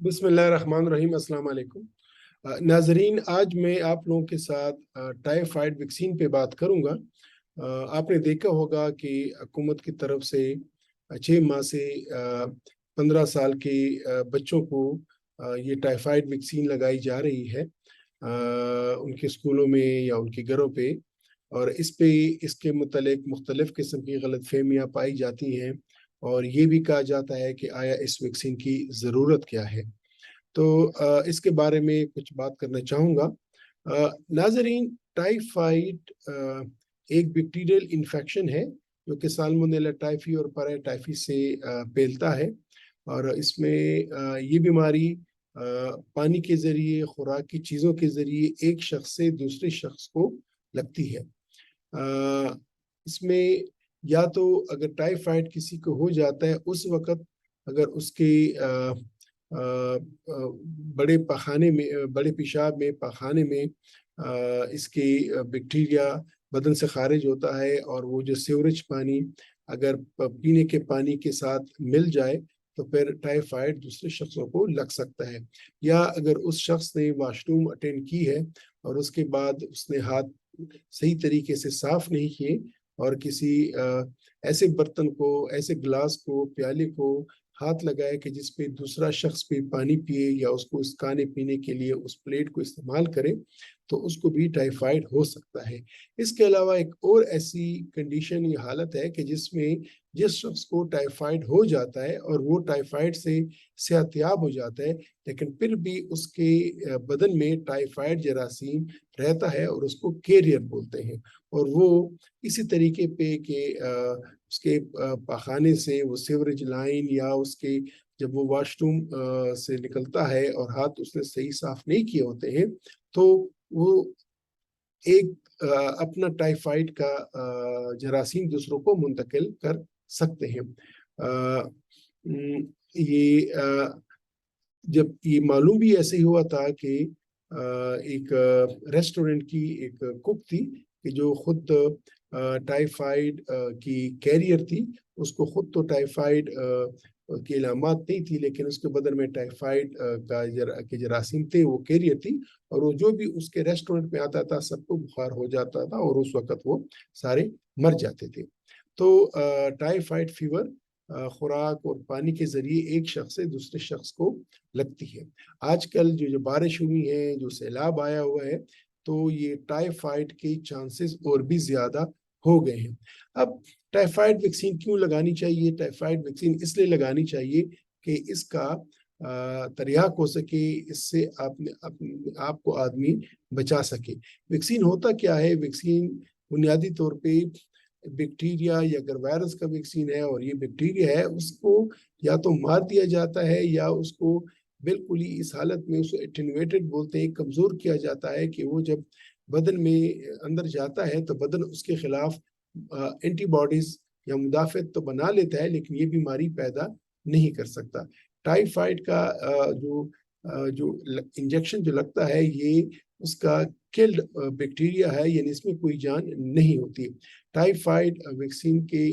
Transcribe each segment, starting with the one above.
बिस्मिल्लाहिर्रहमानिर्रहीम। अस्सलाम वालेकुम। नाजरीन, आज मैं आप लोगों के साथ टाइफाइड वैक्सीन पे बात करूंगा। आपने देखा होगा कि हुकूमत की तरफ से 6 माह से 15 साल के बच्चों को ये टाइफाइड वैक्सीन लगाई जा रही है उनके स्कूलों में या उनके घरों पे। और इसके मुतल्लिक मुख्तलिफ किस्म की गलत फहमियाँ पाई जाती हैं और ये भी कहा जाता है कि आया इस वैक्सीन की ज़रूरत क्या है। तो इसके बारे में कुछ बात करना चाहूँगा। नाजरीन, टाइफाइड एक बैक्टीरियल इन्फेक्शन है जो कि साल्मोनेला टाइफी और पैराटाइफी से फैलता है। और इसमें ये बीमारी पानी के ज़रिए, खुराक की चीज़ों के ज़रिए एक शख्स से दूसरे शख्स को लगती है। इसमें या तो अगर टाइफाइड किसी को हो जाता है उस वक़्त अगर उसके बड़े पखाने में, बड़े पेशाब में, पखाने में इसके बैक्टीरिया बदन से खारिज होता है और वो जो सीवरेज पानी अगर पीने के पानी के साथ मिल जाए तो फिर टाइफाइड दूसरे शख्सों को लग सकता है। या अगर उस शख्स ने वॉशरूम अटेंड की है और उसके बाद उसने हाथ सही तरीके से साफ नहीं किए और किसी ऐसे बर्तन को, ऐसे गिलास को, प्याले को हाथ लगाए कि जिस पे दूसरा शख्स भी पानी पिए या उसको इस खाने पीने के लिए उस प्लेट को इस्तेमाल करे, तो उसको भी टाइफाइड हो सकता है। इसके अलावा एक और ऐसी कंडीशन या हालत है कि जिसमें जिस शख्स को टाइफाइड हो जाता है और वो टाइफाइड से सेहतयाब हो जाता है, लेकिन फिर भी उसके बदन में टाइफाइड जरासीम रहता है और उसको कैरियर बोलते हैं। और वो इसी तरीके पे कि उसके पखाने से वो सीवरेज लाइन या उसके जब वो वॉशरूम से निकलता है और हाथ उसने सही साफ नहीं किए होते हैं, तो वो एक अपना टाइफाइड का जरासीम दूसरों को मुंतकिल कर सकते हैं। ये जब ये मालूम भी ऐसे ही हुआ था कि एक रेस्टोरेंट की एक कुक थी कि जो खुद टाइफाइड की कैरियर थी। उसको खुद तो टाइफाइड की अलामत नहीं थी, लेकिन उसके बदन में टाइफाइड के जरासीम थे, वो कैरियर थी। और वो जो भी उसके रेस्टोरेंट में आता था सबको बुखार हो जाता था और उस वक्त वो सारे मर जाते थे। तो टाइफाइड फीवर खुराक और पानी के जरिए एक शख्स से दूसरे शख्स को लगती है। आजकल जो बारिश हुई है, जो सैलाब आया हुआ है, तो ये टाइफाइड के चांसेस और भी ज्यादा हो गए हैं। अब टाइफाइड वैक्सीन क्यों लगानी चाहिए? टाइफाइड वैक्सीन इसलिए लगानी चाहिए कि इसका तरियाक हो सके, इससे आपको आदमी बचा सके। वैक्सीन होता क्या है? वैक्सीन बुनियादी तौर पे बैक्टीरिया या अगर वायरस का वैक्सीन है और ये बैक्टीरिया है, उसको या तो मार दिया जाता है या उसको बिल्कुल ही इस हालत में उसको एटेन्यूएटेड बोलते हैं, कमज़ोर किया जाता है कि वो जब बदन में अंदर जाता है तो बदन उसके खिलाफ एंटीबॉडीज या मुदाफ़त तो बना लेता है, लेकिन ये बीमारी पैदा नहीं कर सकता। टाइफाइड का जो इंजेक्शन जो लगता है, ये उसका किल्ड बैक्टीरिया है, यानी इसमें कोई जान नहीं होती। टाइफाइड वैक्सीन के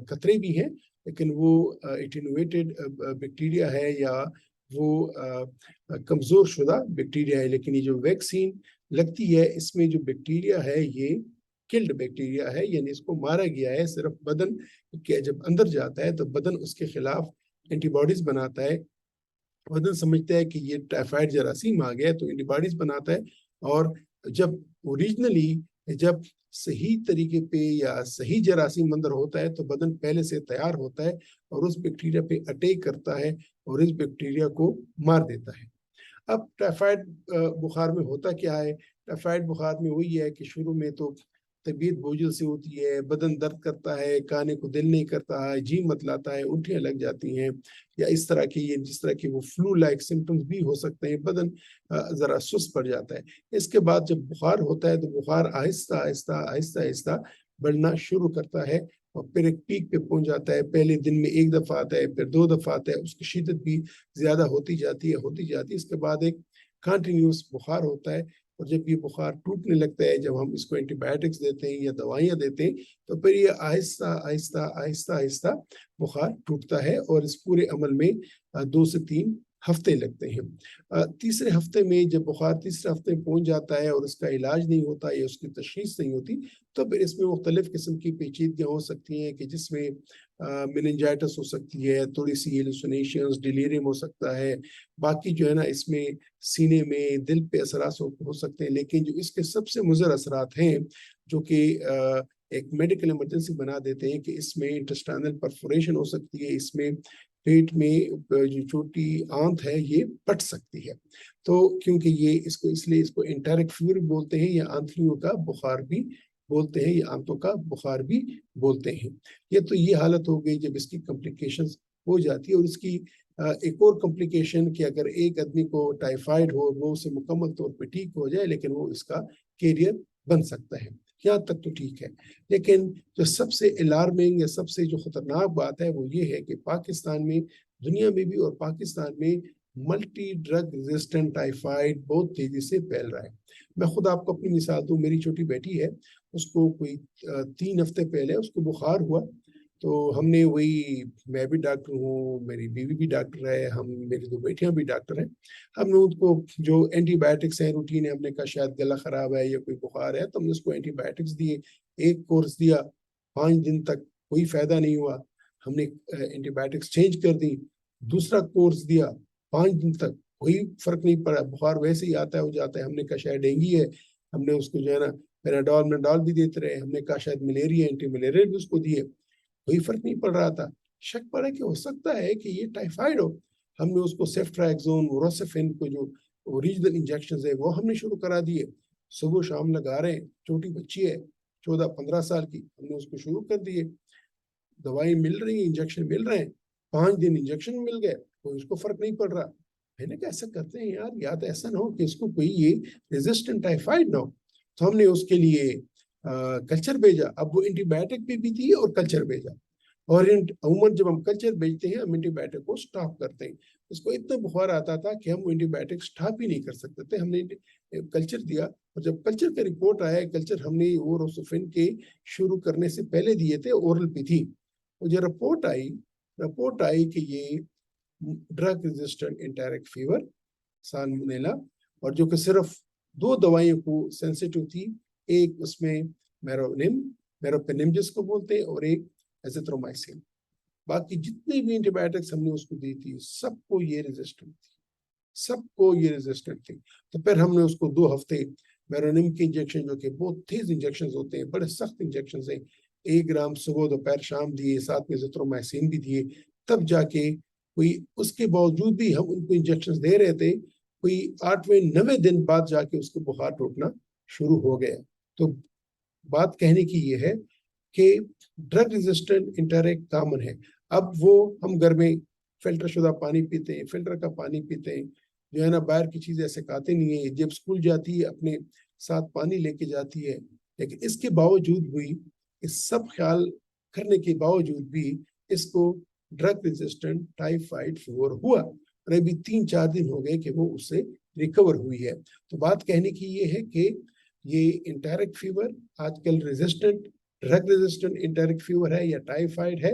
खतरे भी हैं, लेकिन वो एटेन्यूएटेड बैक्टीरिया है या वो कमज़ोर शुदा बैक्टीरिया है। लेकिन ये जो वैक्सीन लगती है, इसमें जो बैक्टीरिया है ये किल्ड बैक्टीरिया है, यानी इसको मारा गया है। सिर्फ बदन के जब अंदर जाता है तो बदन उसके खिलाफ एंटीबॉडीज बनाता है। बदन समझता है कि ये टाइफाइड जरासीम आ गया तो एंटीबॉडीज बनाता है। और जब ओरिजिनली जब सही तरीके पे या सही जरासीम अंदर होता है तो बदन पहले से तैयार होता है और उस बैक्टीरिया पे अटैक करता है और इस बैक्टीरिया को मार देता है। अब टाइफाइड बुखार में होता क्या है? टाइफाइड बुखार में वही है कि शुरू में तो तबीयत बोझिल सी होती है, बदन दर्द करता है, खाने को दिल नहीं करता है, जी मतलाता है, उल्टियाँ लग जाती हैं, या इस तरह की ये जिस तरह की वो फ्लू लाइक सिम्टम्स भी हो सकते हैं। बदन ज़रा सुस्त पड़ जाता है। इसके बाद जब बुखार होता है तो बुखार आहिस्ता आहिस्ता आहिस्ता आहिस्ता बढ़ना शुरू करता है और फिर एक पीक पे पहुंच जाता है। पहले दिन में एक दफ़ा आता है, फिर 2 दफ़ा आता है, उसकी शिद्दत भी ज़्यादा होती जाती है। इसके बाद एक कंटिन्यूस बुखार होता है। और जब ये बुखार टूटने लगता है, जब हम इसको एंटीबायोटिक्स देते हैं या दवाइयाँ देते हैं, तो फिर ये आहिस्ता आहिस्ता आहिस्ता आहिस्ता बुखार टूटता है और इस पूरे अमल में 2 से 3 ہفتے لگتے ہیں۔ تیسرے ہفتے میں جب بخار تیسرے ہفتے میں پہنچ جاتا ہے اور اس کا علاج نہیں ہوتا یا اس کی تشخیص نہیں ہوتی تو پھر اس میں مختلف قسم کی پیچیدگیاں ہو سکتی ہیں کہ جس میں میننجائٹس ہو سکتی ہے، تھوڑی سی ہیلوسینیشنز، ڈیلیریم ہو سکتا ہے، باقی جو ہے نا اس میں سینے میں دل پہ اثرات ہو سکتے ہیں، لیکن جو اس کے سب سے مضر اثرات ہیں جو کہ ایک میڈیکل ایمرجنسی بنا دیتے ہیں کہ اس میں انٹسٹائنل پرفوریشن ہو سکتی ہے، اس میں پیٹ میں جو چھوٹی آنت ہے یہ پھٹ سکتی ہے۔ تو کیونکہ یہ اس لیے اس کو انٹیرک فیور بولتے ہیں یا آنتڑیوں کا بخار بھی بولتے ہیں یا آنتوں کا بخار بھی بولتے ہیں۔ یہ حالت ہو گئی جب اس کی کمپلیکیشنز ہو جاتی ہے۔ اور اس کی ایک اور کمپلیکیشن کہ اگر ایک آدمی کو ٹائیفائڈ ہو وہ اسے مکمل طور پہ ٹھیک ہو جائے لیکن وہ اس کا کیریئر بن سکتا ہے، یہاں تک تو ٹھیک ہے۔ لیکن جو سب سے الارمنگ یا سب سے جو خطرناک بات ہے وہ یہ ہے کہ پاکستان میں، دنیا میں بھی اور پاکستان میں ملٹی ڈرگ ریزسٹنٹ ٹائیفائڈ بہت تیزی سے پھیل رہا ہے۔ میں خود آپ کو اپنی مثال دوں، میری چھوٹی بیٹی ہے، اس کو کوئی 3 ہفتے پہلے اس کو بخار ہوا تو ہم نے میں بھی ڈاکٹر ہوں، میری بیوی بھی ڈاکٹر ہے، میری 2 بیٹیاں بھی ڈاکٹر ہیں، ہم نے ان کو جو اینٹی بایوٹکس ہیں روٹین ہے، ہم نے کہا شاید گلا خراب ہے یا کوئی بخار ہے تو ہم نے اس کو اینٹی بایوٹکس دیے، ایک کورس دیا، 5 دن تک کوئی فائدہ نہیں ہوا، ہم نے اینٹی بایوٹکس چینج کر دی، دوسرا کورس دیا، 5 دن تک کوئی فرق نہیں پڑا، بخار ویسے ہی آتا ہے ہو جاتا ہے، ہم نے کہا شاید ڈینگی ہے، ہم نے اس کو جو ہے نا پیناڈول بھی دیتے رہے، ہم نے کہا شاید ملیریا، اینٹی ملیریل بھی اس کو دیے، کوئی فرق نہیں پڑ رہا تھا، شک پڑا کہ ہو سکتا ہے کہ یہ ٹائیفائڈ ہو، ہم نے اس کو سیفٹرائکزون، وروسفین کو جو اوریجنل انجیکشنز ہے وہ ہم نے شروع کرا دیے، صبح شام لگا رہے ہیں، چھوٹی بچی ہے 14-15 سال کی، ہم نے اس کو شروع کر دیے، دوائی مل رہی ہیں، انجیکشن مل رہے ہیں، 5 دن انجیکشن مل گئے، کوئی اس کو فرق نہیں پڑ رہا۔ میں نے کہا ایسا کرتے ہیں یار، یا تو ایسا نہ ہو کہ اس کو کوئی یہ ریزسٹنٹ ٹائیفائڈ نہ ہو، تو ہم نے اس کے لیے کلچر بھیجا، اب وہ اینٹی بایوٹک بھی تھی اور کلچر بھیجا، اور عموماً جب ہم کلچر بھیجتے ہیں ہم اینٹی بایوٹک کو سٹاپ کرتے ہیں، اس کو اتنا بخار آتا تھا کہ ہم اینٹی بایوٹک سٹاپ ہی نہیں کر سکتے تھے، ہم نے کلچر دیا، اور جب کلچر کا رپورٹ آیا، کلچر ہم نے وروسفین کے شروع کرنے سے پہلے دیے تھے، اورل پہ تھی، مجھے رپورٹ آئی کہ یہ ڈرگ ریزسٹنٹ انٹیرک فیور سالمونیلا، اور جو کہ صرف 2 دوائیوں کو سینسیٹیو تھی، ایک اس میں میروپینم جس کو بولتے ہیں اور ایک ایزیترومائسن، باقی جتنے بھی اینٹی بایوٹکس ہم نے اس کو دی تھی سب کو یہ ریزسٹنٹ تھی، تو پھر ہم نے اس کو 2 ہفتے میرونیم کے انجیکشن جو کہ بہت تیز انجیکشن ہوتے ہیں، بڑے سخت انجیکشن ہیں، 1 گرام صبح دوپہر شام دیے، ساتھ میں ایزیترومائسن بھی دیے، تب جا کے اس کے باوجود بھی ہم ان کو انجیکشن دے رہے تھے، کوئی 8ویں-9ویں دن بعد جا کے اس کو بخار ٹوٹنا شروع ہو گیا۔ تو بات کہنے کی یہ ہے کہ ڈرگ ریزسٹنٹ انٹیرک کامن ہے۔ اب وہ ہم گھر میں فلٹر شدہ پانی پیتے ہیں، فلٹر کا پانی پیتے ہیں، جو ہے نا باہر کی چیزیں ایسے کھاتے نہیں ہیں، جب اسکول جاتی ہے اپنے ساتھ پانی لے کے جاتی ہے، لیکن اس کے باوجود بھی، اس سب خیال کرنے کے باوجود بھی اس کو ڈرگ ریزسٹنٹ ٹائیفائڈ فیور ہوا، اور ابھی 3-4 دن ہو گئے کہ وہ اس سے ریکور ہوئی ہے۔ تو بات کہنے کی یہ ہے کہ یہ انٹیرک فیور آج کل ڈرگ ریزسٹنٹ انٹیرک فیور ہے یا ٹائیفائڈ ہے،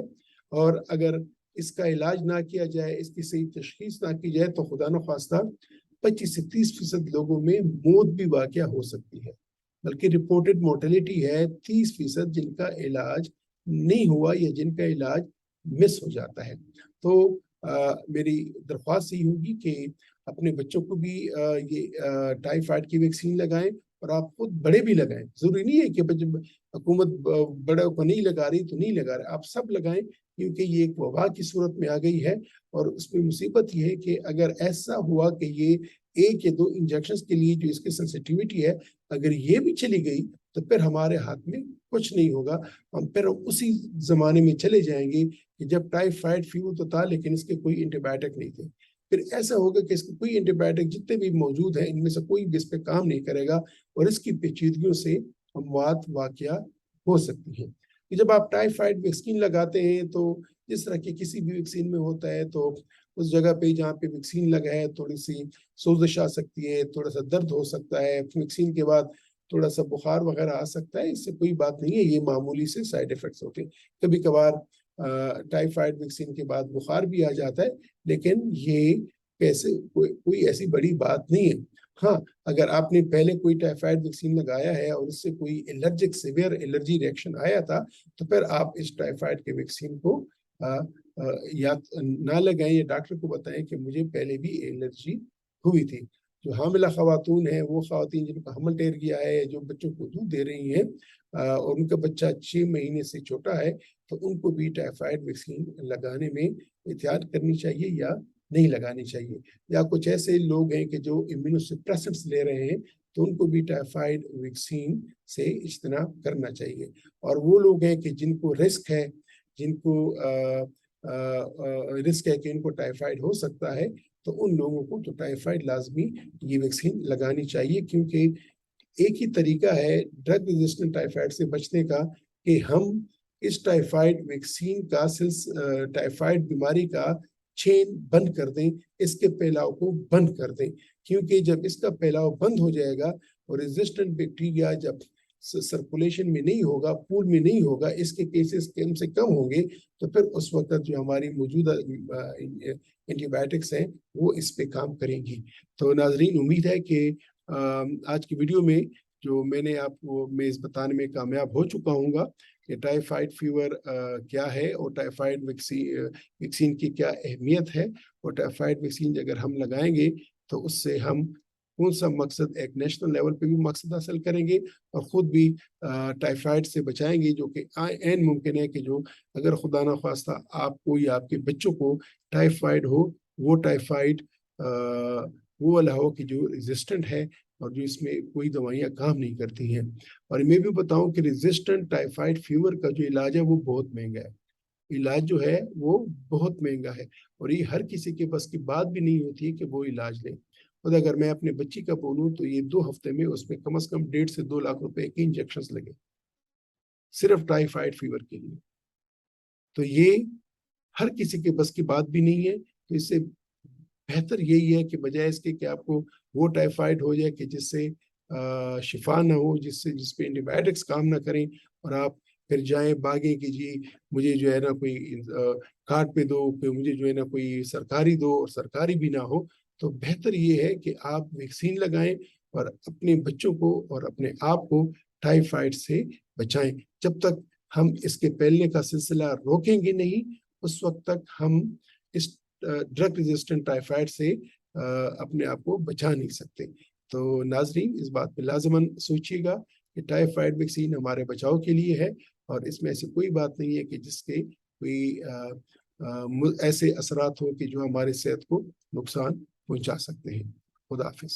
اور اگر اس کا علاج نہ کیا جائے، اس کی صحیح تشخیص نہ کی جائے تو خدا نخواستہ 25 سے 30% لوگوں میں موت بھی واقع ہو سکتی ہے، بلکہ رپورٹڈ مورٹیلٹی ہے 30% جن کا علاج نہیں ہوا یا جن کا علاج مس ہو جاتا ہے۔ تو میری درخواست یہ ہوگی کہ اپنے بچوں کو بھی یہ ٹائیفائڈ کی ویکسین لگائیں، اور آپ خود بڑے بھی لگائیں، ضروری نہیں ہے کہ حکومت بڑوں کو نہیں لگا رہی تو نہیں لگا رہے، آپ سب لگائیں، کیونکہ یہ ایک وبا کی صورت میں آ گئی ہے، اور اس میں مصیبت یہ ہے کہ اگر ایسا ہوا کہ یہ 1 یا 2 انجیکشن کے لیے جو اس کی سینسیٹیوٹی ہے اگر یہ بھی چلی گئی تو پھر ہمارے ہاتھ میں کچھ نہیں ہوگا، ہم پھر اسی زمانے میں چلے جائیں گے کہ جب ٹائیفائڈ فیور تو تھا لیکن اس کے کوئی اینٹی بایوٹک نہیں تھے، پھر ایسا ہوگا کہ اس کے کوئی اینٹی بایوٹک جتنے بھی موجود ہیں ان میں سے کوئی بھی اس پہ کام نہیں کرے گا، اور اس کی پیچیدگیوں سے اموات واقع ہو سکتی ہیں۔ جب آپ ٹائیفائڈ ویکسین لگاتے ہیں تو جس طرح کی کسی بھی ویکسین میں ہوتا ہے، تو اس جگہ پہ جہاں پہ ویکسین لگا ہے تھوڑی سی سوزش آ سکتی ہے، تھوڑا سا درد ہو سکتا ہے، ویکسین کے بعد تھوڑا سا بخار وغیرہ آ سکتا ہے، اس سے کوئی بات نہیں ہے، یہ معمولی سے سائیڈ ایفیکٹس ہوتے ہیں، کبھی کبھار ٹائیفائڈ ویکسین کے بعد بخار بھی آ جاتا ہے، لیکن یہ कैसे कोई ऐसी बड़ी बात नहीं है। हाँ, अगर आपने पहले कोई टाइफाइड वैक्सीन लगाया है और उससे कोई एलर्जिक सीवियर एलर्जी रिएक्शन आया था, तो फिर आप इस टाइफाइड के वैक्सीन को या ना लगाएं, या डॉक्टर को बताएं कि मुझे पहले भी एलर्जी हुई थी। जो हामिला खवातून है, वो खवातीन जिनका हमल टेर गया है, जो बच्चों को दूध दे रही हैं और उनका बच्चा 6 महीने से छोटा है, तो उनको भी टाइफाइड वैक्सीन लगाने में एहतियात करनी चाहिए या नहीं लगानी चाहिए। या कुछ ऐसे लोग हैं कि जो इम्यूनोसप्रेसेंट्स ले रहे हैं, तो उनको भी टाइफाइड वैक्सीन से इज्तनाब करना चाहिए। और वो लोग हैं कि जिनको रिस्क है, जिनको रिस्क है कि इनको टाइफाइड हो सकता है, तो उन लोगों को तो टाइफाइड लाजमी ये वैक्सीन लगानी चाहिए, क्योंकि एक ही तरीका है ड्रग रेजिस्टेंट टाइफाइड से बचने का कि हम इस टाइफाइड वैक्सीन का टाइफाइड बीमारी का चेन बंद कर दें, इसके फैलाव को बंद कर दें। क्योंकि जब इसका फैलाव बंद हो जाएगा और रेजिस्टेंट बैक्टीरिया जब सर्कुलेशन में नहीं होगा, पूल में नहीं होगा, इसके केसेस कम से कम होंगे, तो फिर उस वक्त जो हमारी मौजूदा एंटीबायोटिक्स हैं वो इस पे काम करेंगी। तो नाजरीन, उम्मीद है कि आज की वीडियो में जो मैंने आपको मैं इस बताने में कामयाब हो चुका हूँ कि टाइफाइड फीवर क्या है और टाइफाइड वैक्सीन की क्या अहमियत है, और टाइफाइड वैक्सीन अगर हम लगाएंगे तो उससे हम कौन सा मकसद, एक नेशनल लेवल पे भी मकसद हासिल करेंगे और ख़ुद भी टाइफाइड से बचाएंगे, जो कि ऐन मुमकिन है कि जो अगर खुदा ना ख्वास्ता आपको या आपके बच्चों को टाइफाइड हो, वो टाइफाइड वो वाला हो कि जो रेजिस्टेंट है और जो इसमें कोई दवाइयाँ काम नहीं करती हैं। और मैं भी बताऊं कि रेजिस्टेंट टाइफाइड फीवर का जो इलाज है वो बहुत महंगा है। इलाज जो है वो बहुत महंगा है, और ये हर किसी के बस की बात भी नहीं होती है कि वो इलाज ले। और अगर मैं अपने बच्ची का बोलूँ तो ये 2 हफ्ते में उसमें कम से कम 1.5 से 2 लाख रुपए के इंजेक्शन लगे, सिर्फ टाइफाइड फीवर के लिए। तो ये हर किसी के बस की बात भी नहीं है। तो इससे बेहतर यही है कि बजाय इसके कि आपको वो टाइफाइड हो जाए कि जिससे शिफा ना हो, जिसपे एंटीबायोटिक्स काम ना करें, और आप फिर जाएं भागें कि जी मुझे जो है ना कोई कार्ड पे दो, फिर मुझे जो है ना कोई सरकारी दो, और सरकारी भी ना हो। तो बेहतर ये है कि आप वैक्सीन लगाएं और अपने बच्चों को और अपने आप को टाइफाइड से बचाएं। जब तक हम इसके फैलने का सिलसिला रोकेंगे नहीं, उस वक्त तक हम इस ड्रग रेजिस्टेंट टाइफाइड से अपने आप को बचा नहीं सकते। तो नाजरीन, इस बात पे लाजमन सोचिएगा कि टाइफाइड वैक्सीन हमारे बचाव के लिए है, और इसमें ऐसी कोई बात नहीं है कि जिसके कोई ऐसे असरात हो कि जो हमारे सेहत को नुकसान पहुंचा सकते हैं। खुदा हाफिज।